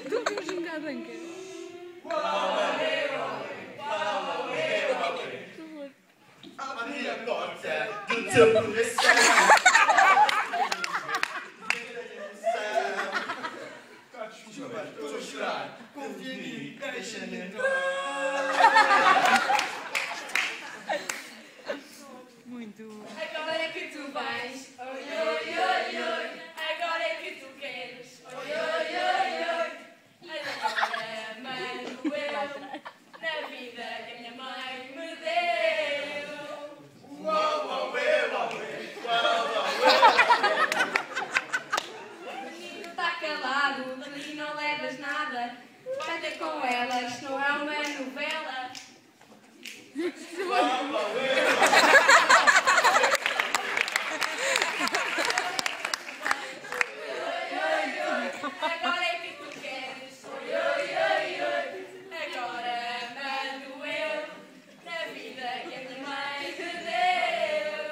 Tu viu gingar branca? Abri a porta do teu coração. Estou a chorar, confia em mim, deixa-me entrar. Muito. Agora é que tu vais, oi, oi, oi, oi. Agora é que tu queres, oi, oi, oi, oi. Agora mando eu na vida que a minha mãe me deu. Uau, uau, uau, O menino está calado, dali não levas nada. Vai ter com ela, isto não é uma novela. uau, uau, Agora é que tu queres, oi, oi, oi, oi. Agora mando eu na vida que a minha mãe te deu.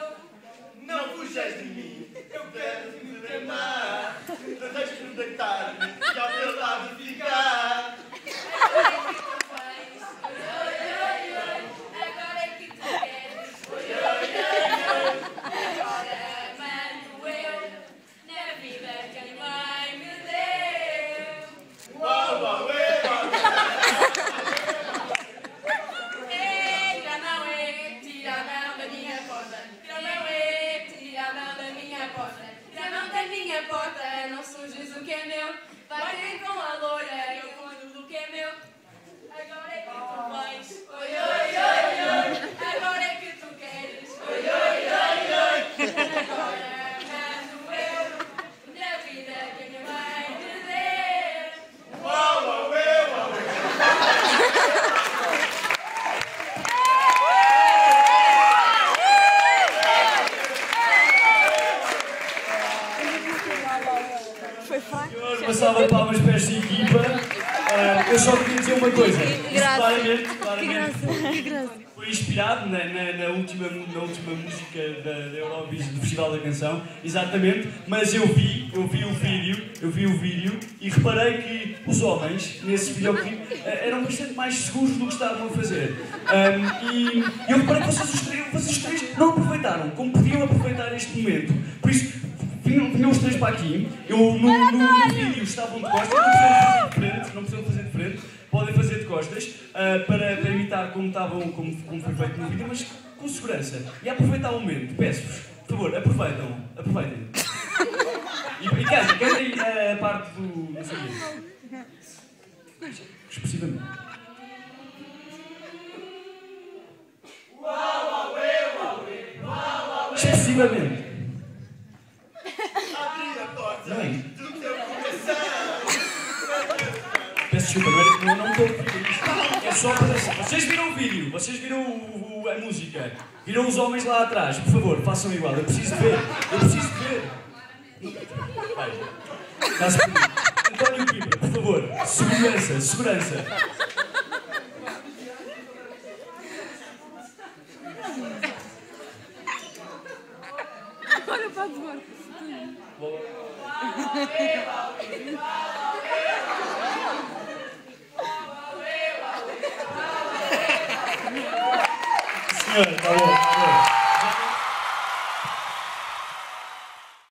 não fujas de mim, eu quero te amar. Não deixes de deitar-me e ao teu lado ficar. Agora é que tu vais, oi, oi, oi, oi. Agora é que tu queres, oi, oi, oi, oi. Agora mando eu na vida que a minha mãe me deu. Uau, uau, uau. Ei, já não é, tira a mão da minha porta. Já não é, tira a mão da minha porta. Já não da minha porta, não sujes o que é meu. Vai ter com a loira, eu cuido do que é meu. Agora é que tu vais, oi, oi, oi, oi. Agora é que tu queres, oi, oi, oi, oi. Agora mando eu na vida que a minha mãe te deu. Uau, uau, uau. Foi fraco? Uma salva de palmas para esta equipa. Eu só queria dizer uma coisa. Isto claramente foi inspirado na última música da Eurovisão, do Festival da Canção, exatamente, mas eu vi o vídeo e reparei que os homens, nesse videoclipe, eram bastante mais seguros do que estavam a fazer. E eu reparei que vocês três não aproveitaram, como podiam aproveitar este momento. Por isso, vinham os três para aqui, no vídeo estavam de costas, não precisam fazer de frente, podem fazer de costas, para imitar como foi feito no vídeo, mas com segurança. E aproveitar o momento, peço-vos, por favor, aproveitem. E cantem a parte do... não sei o quê. Expressivamente. Expressivamente. Abri a porta do teu coração. Peço desculpa, não estou a ouvir isto. É só para... Vocês viram o vídeo, vocês viram a música, viram os homens lá atrás. Por favor, façam igual. Eu preciso ver. Vai. Está-se por mim. António Pipa, por favor. Segurança. Olha para a demora. Senhora, está bom.